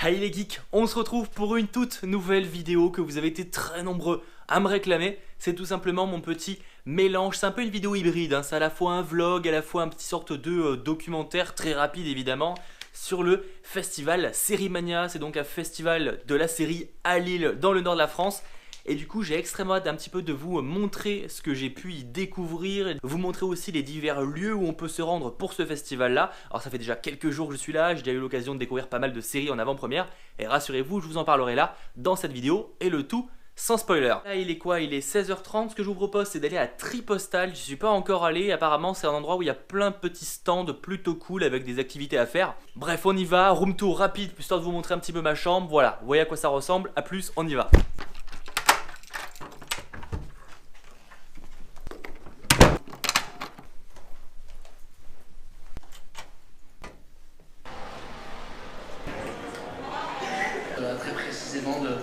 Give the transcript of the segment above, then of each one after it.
Hey les geeks, on se retrouve pour une toute nouvelle vidéo que vous avez été très nombreux à me réclamer. C'est tout simplement mon petit mélange, c'est un peu une vidéo hybride, hein. C'est à la fois un vlog, à la fois un petit sorte de documentaire très rapide évidemment sur le festival Sérimania. C'est donc un festival de la série à Lille dans le nord de la France. Et du coup j'ai extrêmement hâte un petit peu de vous montrer ce que j'ai pu y découvrir, vous montrer aussi les divers lieux où on peut se rendre pour ce festival là. Alors ça fait déjà quelques jours que je suis là, j'ai déjà eu l'occasion de découvrir pas mal de séries en avant-première. Et rassurez-vous, je vous en parlerai là dans cette vidéo, et le tout sans spoiler. Là il est quoi? Il est 16h30, ce que je vous propose c'est d'aller à Tripostal. Je suis pas encore allé, apparemment c'est un endroit où il y a plein de petits stands plutôt cool avec des activités à faire. Bref, on y va, room tour rapide, histoire de vous montrer un petit peu ma chambre. Voilà, vous voyez à quoi ça ressemble, à plus, on y va. Très précisément de...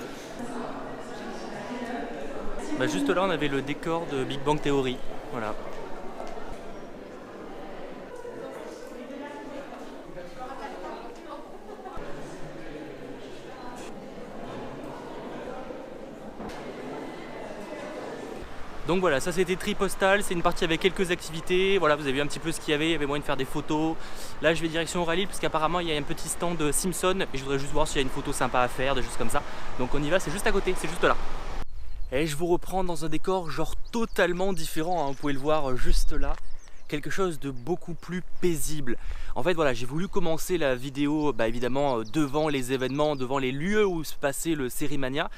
Juste là on avait le décor de Big Bang Theory, voilà. Donc voilà, ça c'était Tripostal, c'est une partie avec quelques activités. Voilà, vous avez vu un petit peu ce qu'il y avait moyen de faire des photos. Là je vais direction Rallye parce qu'apparemment il y a un petit stand de Simpson et je voudrais juste voir s'il y a une photo sympa à faire, des choses comme ça. Donc on y va, c'est juste à côté, c'est juste là. Et je vous reprends dans un décor genre totalement différent, hein. Vous pouvez le voir juste là. Quelque chose de beaucoup plus paisible. En fait voilà, j'ai voulu commencer la vidéo évidemment devant les événements, devant les lieux où se passait le Sérimania.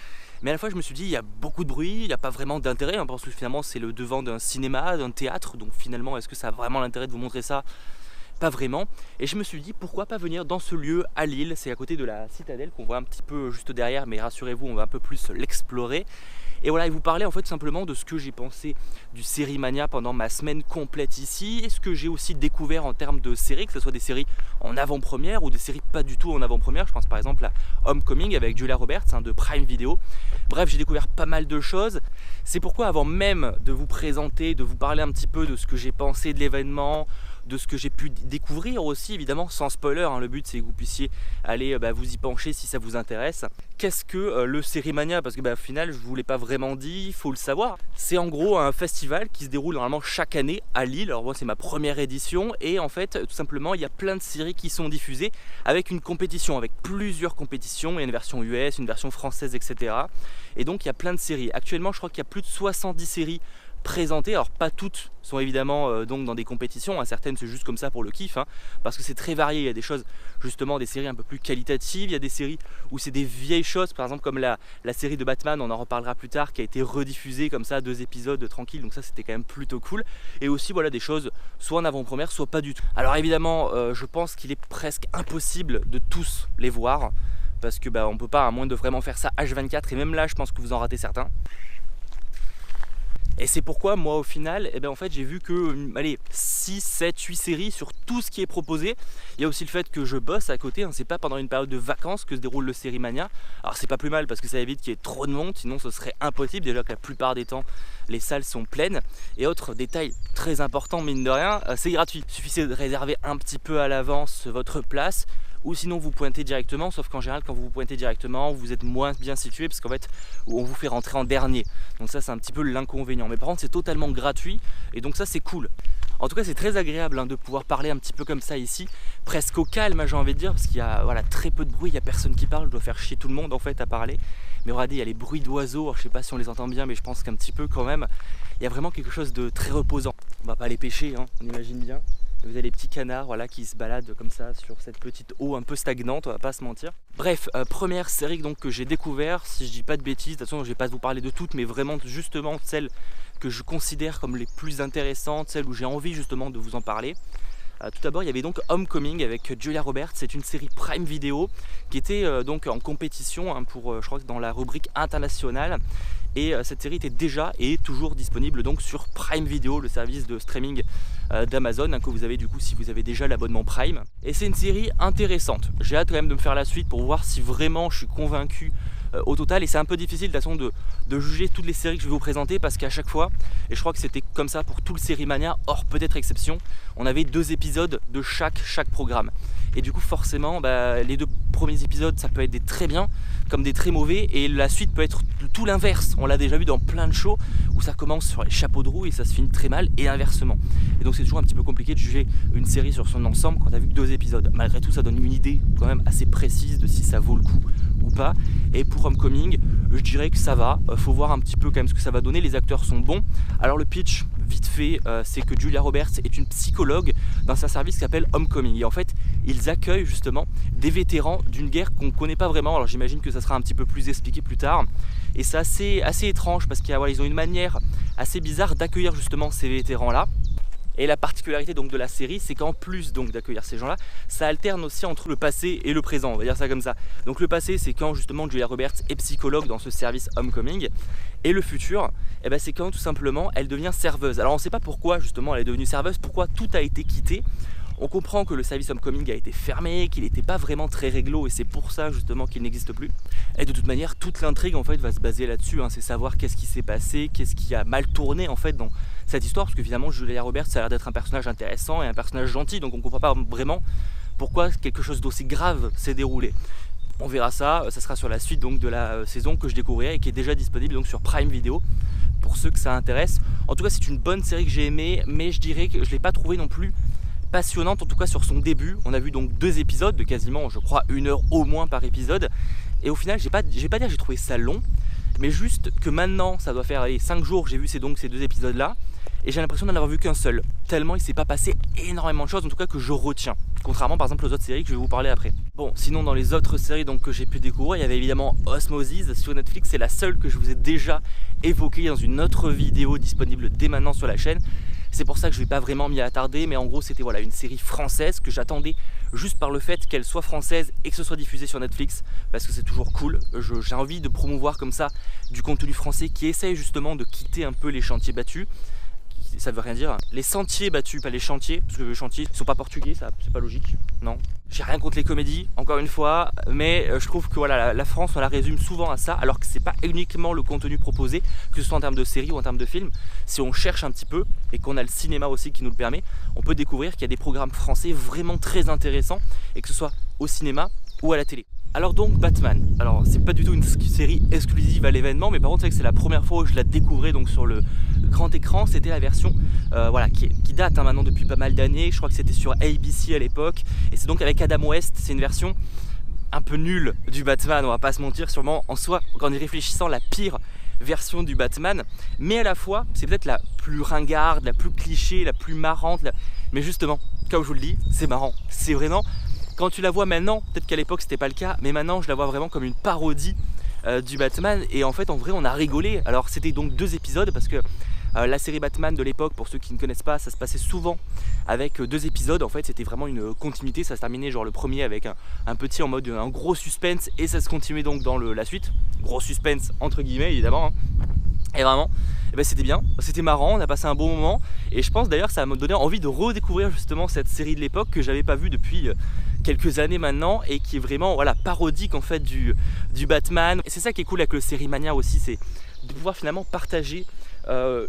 Mais à la fois je me suis dit il y a beaucoup de bruit, il n'y a pas vraiment d'intérêt, hein, parce que finalement c'est le devant d'un cinéma, d'un théâtre. Donc finalement est-ce que ça a vraiment l'intérêt de vous montrer ça? Pas vraiment. Et je me suis dit pourquoi pas venir dans ce lieu à Lille. C'est à côté de la citadelle qu'on voit un petit peu juste derrière, mais rassurez-vous on va un peu plus l'explorer. Et voilà, et vous parler en fait simplement de ce que j'ai pensé du Sérimania pendant ma semaine complète ici, et ce que j'ai aussi découvert en termes de séries, que ce soit des séries en avant-première ou des séries pas du tout en avant-première. Je pense par exemple à Homecoming avec Julia Roberts, hein, de Prime Video. Bref, j'ai découvert pas mal de choses. C'est pourquoi avant même de vous présenter, de vous parler un petit peu de ce que j'ai pensé de l'événement, de ce que j'ai pu découvrir aussi, évidemment sans spoiler, hein. Le but c'est que vous puissiez aller vous y pencher si ça vous intéresse. Qu'est-ce que le Sérimania? Parce que au final je vous l'ai pas vraiment dit, il faut le savoir. C'est en gros un festival qui se déroule normalement chaque année à Lille. Alors moi c'est ma première édition, et en fait tout simplement il y a plein de séries qui sont diffusées avec une compétition, avec plusieurs compétitions. Il y a une version US, une version française, etc. Et donc il y a plein de séries. Actuellement je crois qu'il y a plus de 70 séries présentées. Alors pas toutes sont évidemment donc dans des compétitions, hein. Certaines c'est juste comme ça pour le kiff, hein, parce que c'est très varié. Il y a des choses justement, des séries un peu plus qualitatives, il y a des séries où c'est des vieilles choses, par exemple comme la série de Batman, on en reparlera plus tard, qui a été rediffusée comme ça, 2 épisodes tranquilles, donc ça c'était quand même plutôt cool. Et aussi voilà des choses soit en avant-première soit pas du tout. Alors évidemment je pense qu'il est presque impossible de tous les voir, parce que on peut pas, à moins de vraiment faire ça H24, et même là je pense que vous en ratez certains. Et c'est pourquoi moi au final, en fait j'ai vu que 6, 7, 8 séries sur tout ce qui est proposé. Il y a aussi le fait que je bosse à côté, hein. C'est pas pendant une période de vacances que se déroule le Sérimania. Alors c'est pas plus mal parce que ça évite qu'il y ait trop de monde, sinon ce serait impossible. Déjà que la plupart des temps les salles sont pleines. Et autre détail très important mine de rien, c'est gratuit. Il suffisait de réserver un petit peu à l'avance votre place, ou sinon vous pointez directement, sauf qu'en général quand vous pointez directement vous êtes moins bien situé, parce qu'en fait on vous fait rentrer en dernier. Donc ça c'est un petit peu l'inconvénient, mais par contre c'est totalement gratuit, et donc ça c'est cool. En tout cas c'est très agréable, hein, de pouvoir parler un petit peu comme ça ici, presque au calme, hein, j'ai envie de dire, parce qu'il y a très peu de bruit, il n'y a personne qui parle. Je dois faire chier tout le monde en fait à parler. Mais regardez, il y a les bruits d'oiseaux, je sais pas si on les entend bien, mais je pense qu'un petit peu quand même. Il y a vraiment quelque chose de très reposant. On va pas les pêcher, hein, on imagine bien. Vous avez les petits canards qui se baladent comme ça sur cette petite eau un peu stagnante, on va pas se mentir. Bref, première série donc que j'ai découvert, si je dis pas de bêtises, de toute façon je vais pas vous parler de toutes, mais vraiment justement celles que je considère comme les plus intéressantes, celles où j'ai envie justement de vous en parler. Tout d'abord il y avait donc Homecoming avec Julia Roberts. C'est une série Prime Video qui était donc en compétition, hein, pour je crois que dans la rubrique internationale. Et cette série était déjà et est toujours disponible donc sur Prime Video, le service de streaming d'Amazon, hein, que vous avez du coup si vous avez déjà l'abonnement Prime. Et c'est une série intéressante. J'ai hâte quand même de me faire la suite pour voir si vraiment je suis convaincu au total, et c'est un peu difficile de toute façon de juger toutes les séries que je vais vous présenter parce qu'à chaque fois, et je crois que c'était comme ça pour tout le Série Mania, hors peut-être exception, on avait 2 épisodes de chaque programme. Et du coup forcément les 2 premiers épisodes ça peut être des très bien comme des très mauvais, et la suite peut être tout l'inverse. On l'a déjà vu dans plein de shows où ça commence sur les chapeaux de roue et ça se finit très mal, et inversement. Et donc c'est toujours un petit peu compliqué de juger une série sur son ensemble quand t'as vu que 2 épisodes. Malgré tout ça donne une idée quand même assez précise de si ça vaut le coup ou pas. Et pour Homecoming, je dirais que ça va, faut voir un petit peu quand même ce que ça va donner. Les acteurs sont bons. Alors le pitch, vite fait, c'est que Julia Roberts est une psychologue dans un service qui s'appelle Homecoming, et en fait ils accueillent justement des vétérans d'une guerre qu'on ne connaît pas vraiment. Alors j'imagine que ça sera un petit peu plus expliqué plus tard, et c'est assez étrange parce qu'ils ont une manière assez bizarre d'accueillir justement ces vétérans là. Et la particularité donc de la série, c'est qu'en plus donc d'accueillir ces gens-là, ça alterne aussi entre le passé et le présent, on va dire ça comme ça. Donc le passé, c'est quand justement Julia Roberts est psychologue dans ce service Homecoming, et le futur, c'est quand tout simplement elle devient serveuse. Alors on ne sait pas pourquoi justement elle est devenue serveuse, pourquoi tout a été quitté. On comprend que le service Homecoming a été fermé, qu'il n'était pas vraiment très réglo, et c'est pour ça justement qu'il n'existe plus. Et de toute manière, toute l'intrigue en fait va se baser là-dessus, c'est savoir qu'est-ce qui s'est passé, qu'est-ce qui a mal tourné en fait dans cette histoire, parce que finalement Julia Roberts ça a l'air d'être un personnage intéressant et un personnage gentil, donc on ne comprend pas vraiment pourquoi quelque chose d'aussi grave s'est déroulé. On verra ça sera sur la suite donc de la saison que je découvrirai et qui est déjà disponible donc sur Prime Video pour ceux que ça intéresse. En tout cas c'est une bonne série que j'ai aimée, mais je dirais que je ne l'ai pas trouvée non plus passionnante, en tout cas sur son début. On a vu donc 2 épisodes de quasiment, je crois, 1 heure au moins par épisode, et au final je vais pas dire que j'ai trouvé ça long, mais juste que maintenant ça doit faire 5 jours que j'ai vu ces 2 épisodes là, et j'ai l'impression d'en avoir vu qu'un seul, tellement il s'est pas passé énormément de choses en tout cas que je retiens, contrairement par exemple aux autres séries que je vais vous parler après. Bon, sinon dans les autres séries donc que j'ai pu découvrir, il y avait évidemment Osmosis sur Netflix. C'est la seule que je vous ai déjà évoquée dans une autre vidéo disponible dès maintenant sur la chaîne. C'est pour ça que je ne vais pas vraiment m'y attarder, mais en gros c'était une série française que j'attendais juste par le fait qu'elle soit française et que ce soit diffusé sur Netflix, parce que c'est toujours cool. J'ai envie de promouvoir comme ça du contenu français qui essaye justement de quitter un peu les chantiers battus. Ça veut rien dire, les sentiers battus, pas les chantiers, parce que les chantiers ils sont pas portugais, ça c'est pas logique, non. J'ai rien contre les comédies, encore une fois, mais je trouve que la France on la résume souvent à ça, alors que c'est pas uniquement le contenu proposé, que ce soit en termes de séries ou en termes de films. Si on cherche un petit peu et qu'on a le cinéma aussi qui nous le permet, on peut découvrir qu'il y a des programmes français vraiment très intéressants, et que ce soit au cinéma ou à la télé. Alors donc Batman, alors c'est pas du tout une série exclusive à l'événement, mais par contre c'est vrai que c'est la première fois où je la découvrais donc sur le grand écran. C'était la version qui date maintenant depuis pas mal d'années, je crois que c'était sur ABC à l'époque, et c'est donc avec Adam West. C'est une version un peu nulle du Batman, on va pas se mentir, sûrement en soi, en y réfléchissant, la pire version du Batman, mais à la fois c'est peut-être la plus ringarde, la plus cliché, la plus marrante, mais justement, comme je vous le dis, c'est marrant, c'est vraiment... Quand tu la vois maintenant, peut-être qu'à l'époque c'était pas le cas, mais maintenant je la vois vraiment comme une parodie du Batman, et en fait en vrai on a rigolé. Alors c'était donc 2 épisodes parce que la série Batman de l'époque, pour ceux qui ne connaissent pas, ça se passait souvent avec 2 épisodes. En fait c'était vraiment une continuité, ça se terminait genre le premier avec un petit en mode un gros suspense, et ça se continuait donc dans la suite, gros suspense entre guillemets évidemment, et vraiment c'était bien, c'était marrant, on a passé un bon moment, et je pense d'ailleurs ça m'a donné envie de redécouvrir justement cette série de l'époque que j'avais pas vue depuis quelques années maintenant, et qui est vraiment parodique en fait du Batman. Et c'est ça qui est cool avec le Série Mania aussi, c'est de pouvoir finalement partager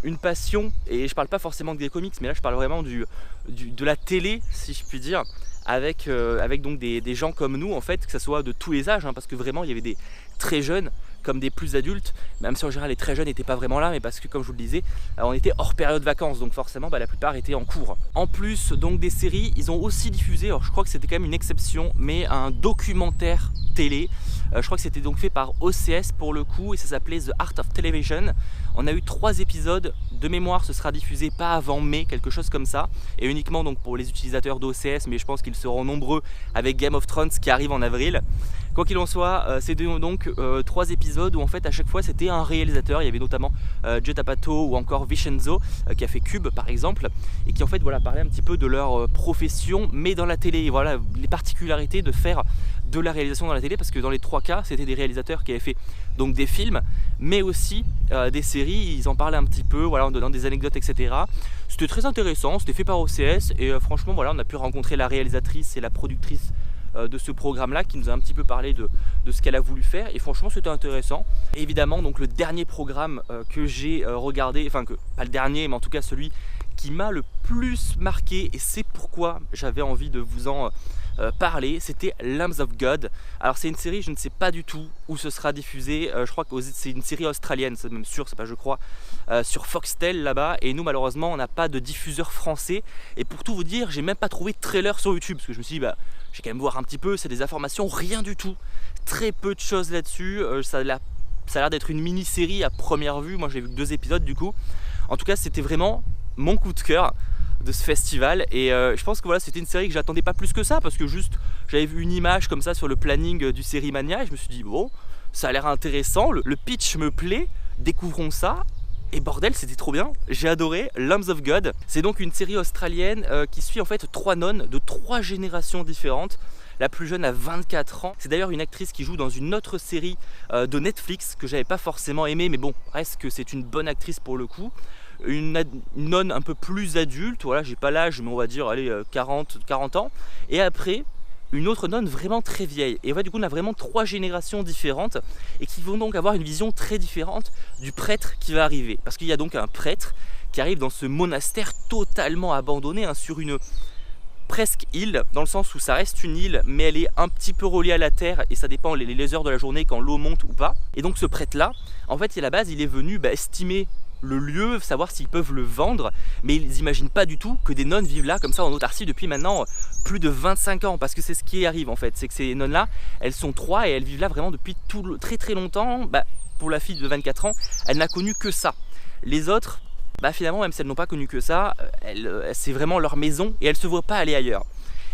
une passion, et je parle pas forcément des comics, mais là je parle vraiment de la télé si je puis dire, avec donc des gens comme nous en fait, que ce soit de tous les âges, parce que vraiment il y avait des très jeunes comme des plus adultes, même si en général les très jeunes n'étaient pas vraiment là, mais parce que comme je vous le disais, on était hors période vacances, donc forcément la plupart étaient en cours. En plus donc des séries, ils ont aussi diffusé, alors je crois que c'était quand même une exception, mais un documentaire télé. Je crois que c'était donc fait par OCS pour le coup, et ça s'appelait The Art of Television. On a eu 3 épisodes, de mémoire ce sera diffusé pas avant mai, quelque chose comme ça, et uniquement donc pour les utilisateurs d'OCS, mais je pense qu'ils seront nombreux avec Game of Thrones qui arrive en avril. Quoi qu'il en soit, c'était donc 3 épisodes où en fait à chaque fois c'était un réalisateur. Il y avait notamment Judd Apatow ou encore Vincenzo qui a fait Cube par exemple, et qui en fait parlait un petit peu de leur profession mais dans la télé, et les particularités de faire de la réalisation dans la télé, parce que dans les 3 cas c'était des réalisateurs qui avaient fait donc des films mais aussi des séries. Ils en parlaient un petit peu en donnant des anecdotes etc. C'était très intéressant, c'était fait par OCS, et franchement on a pu rencontrer la réalisatrice et la productrice de ce programme-là, qui nous a un petit peu parlé de ce qu'elle a voulu faire, et franchement c'était intéressant. Et évidemment donc le dernier programme que j'ai regardé, enfin pas le dernier, mais en tout cas celui qui m'a le plus marqué, et c'est pourquoi j'avais envie de vous en parler, c'était Lambs of God. Alors c'est une série, je ne sais pas du tout où ce sera diffusé, je crois que c'est une série australienne, c'est même sûr, c'est pas je crois, sur Foxtel là-bas, et nous malheureusement on n'a pas de diffuseur français, et pour tout vous dire, j'ai même pas trouvé de trailer sur YouTube, parce que je me suis dit bah je vais quand même voir un petit peu, c'est des informations, rien du tout, très peu de choses là-dessus, ça a l'air d'être une mini-série à première vue, moi j'ai vu que 2 épisodes du coup. En tout cas c'était vraiment mon coup de cœur de ce festival, et je pense que voilà, c'était une série que j'attendais pas plus que ça, parce que juste j'avais vu une image comme ça sur le planning du Série Mania et je me suis dit bon, ça a l'air intéressant, le pitch me plaît, découvrons ça. Et bordel, c'était trop bien, j'ai adoré Lambs of God. C'est donc une série australienne qui suit en fait 3 nonnes de 3 générations différentes. La plus jeune a 24 ans. C'est d'ailleurs une actrice qui joue dans une autre série de Netflix que j'avais pas forcément aimée, mais bon, reste que c'est une bonne actrice pour le coup. Une nonne un peu plus adulte, voilà, j'ai pas l'âge, mais on va dire allez, 40 ans. Et après, une autre nonne vraiment très vieille. Et ouais, du coup, on a vraiment 3 générations différentes et qui vont donc avoir une vision très différente du prêtre qui va arriver. Parce qu'il y a donc un prêtre qui arrive dans ce monastère totalement abandonné, hein, sur une presque île, dans le sens où ça reste une île, mais elle est un petit peu reliée à la terre et ça dépend les heures de la journée quand l'eau monte ou pas. Et donc ce prêtre-là, en fait, à la base, il est venu estimer le lieu, savoir s'ils peuvent le vendre, mais ils n'imaginent pas du tout que des nonnes vivent là comme ça en autarcie depuis maintenant plus de 25 ans, parce que c'est ce qui arrive en fait, c'est que ces nonnes là, elles sont 3 et elles vivent là vraiment depuis très longtemps. Pour la fille de 24 ans, elle n'a connu que ça. Les autres, finalement, même si elles n'ont pas connu que ça, c'est vraiment leur maison et elles ne se voient pas aller ailleurs.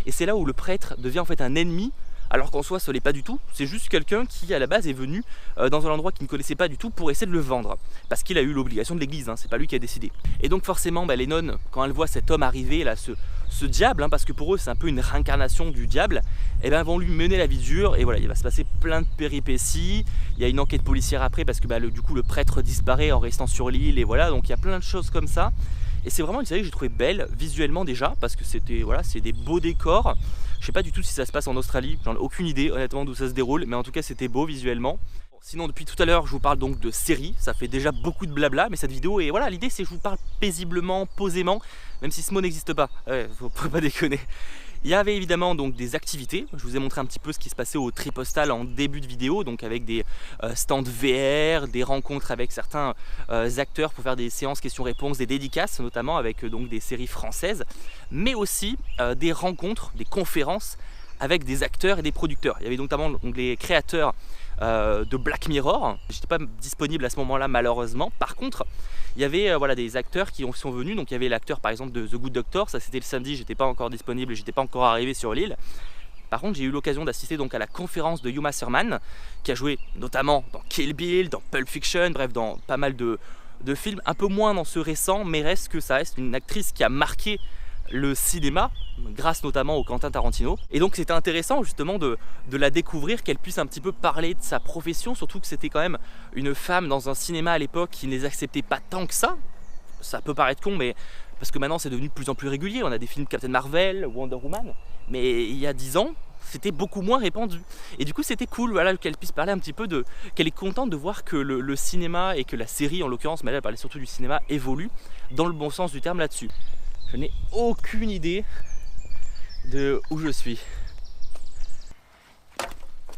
Et c'est là où le prêtre devient en fait un ennemi, alors qu'en soi ce l'est pas du tout, c'est juste quelqu'un qui à la base est venu dans un endroit qu'il ne connaissait pas du tout pour essayer de le vendre, parce qu'il a eu l'obligation de l'église, hein, c'est pas lui qui a décidé. Et donc forcément les nonnes, quand elles voient cet homme arriver, là, ce diable, hein, parce que pour eux c'est un peu une réincarnation du diable, vont lui mener la vie dure, et voilà, il va se passer plein de péripéties, il y a une enquête policière après, parce que du coup le prêtre disparaît en restant sur l'île, et voilà, donc il y a plein de choses comme ça. Et c'est vraiment une série que j'ai trouvé belle visuellement déjà, parce que c'était voilà, c'est des beaux décors. Je sais pas du tout si ça se passe en Australie, j'en ai aucune idée honnêtement d'où ça se déroule, mais en tout cas c'était beau visuellement. Sinon depuis tout à l'heure je vous parle donc de séries, ça fait déjà beaucoup de blabla, mais cette vidéo, et voilà, l'idée c'est que je vous parle paisiblement, posément, même si ce mot n'existe pas, ouais, faut pas déconner. Il y avait évidemment donc des activités, je vous ai montré un petit peu ce qui se passait au Tripostal en début de vidéo, donc avec des stands VR, des rencontres avec certains acteurs pour faire des séances questions-réponses, des dédicaces notamment avec donc des séries françaises, mais aussi des rencontres, des conférences avec des acteurs et des producteurs. Il y avait notamment donc les créateurs de Black Mirror. J'étais pas disponible à ce moment-là malheureusement. Par contre, il y avait voilà, des acteurs qui sont venus. Donc il y avait l'acteur par exemple de The Good Doctor. Ça c'était le samedi. J'étais pas encore disponible. J'étais pas encore arrivé sur l'île. Par contre, j'ai eu l'occasion d'assister donc à la conférence de Uma Thurman, qui a joué notamment dans Kill Bill, dans Pulp Fiction, bref, dans pas mal de films. Un peu moins dans ce récent, mais reste que ça reste une actrice qui a marqué le cinéma, grâce notamment au Quentin Tarantino. Et donc c'était intéressant justement de la découvrir, qu'elle puisse un petit peu parler de sa profession, surtout que c'était quand même une femme dans un cinéma à l'époque qui ne les acceptait pas tant que ça. Ça peut paraître con, mais parce que maintenant c'est devenu de plus en plus régulier, on a des films Captain Marvel, Wonder Woman, mais il y a 10 ans, c'était beaucoup moins répandu. Et du coup c'était cool, voilà, qu'elle puisse parler un petit peu qu'elle est contente de voir que le cinéma, et que la série en l'occurrence, mais là elle parlait surtout du cinéma, évolue dans le bon sens du terme là-dessus. Je n'ai aucune idée de où je suis.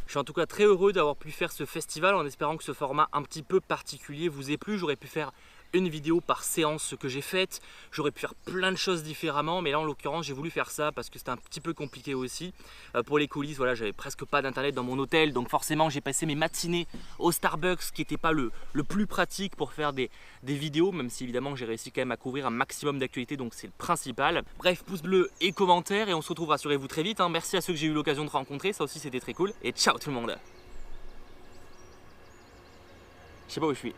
Je suis en tout cas très heureux d'avoir pu faire ce festival, en espérant que ce format un petit peu particulier vous ait plu. J'aurais pu faire une vidéo par séance, ce que j'ai fait. J'aurais pu faire plein de choses différemment, mais là en l'occurrence j'ai voulu faire ça parce que c'était un petit peu compliqué aussi. Pour les coulisses, voilà, j'avais presque pas d'internet dans mon hôtel, donc forcément j'ai passé mes matinées au Starbucks, qui n'était pas le plus pratique pour faire des vidéos, même si évidemment j'ai réussi quand même à couvrir un maximum d'actualités, donc c'est le principal. Bref, pouce bleu et commentaire, et on se retrouve, rassurez-vous, très vite, hein. Merci à ceux que j'ai eu l'occasion de rencontrer, ça aussi c'était très cool, et ciao tout le monde. Je sais pas où je suis.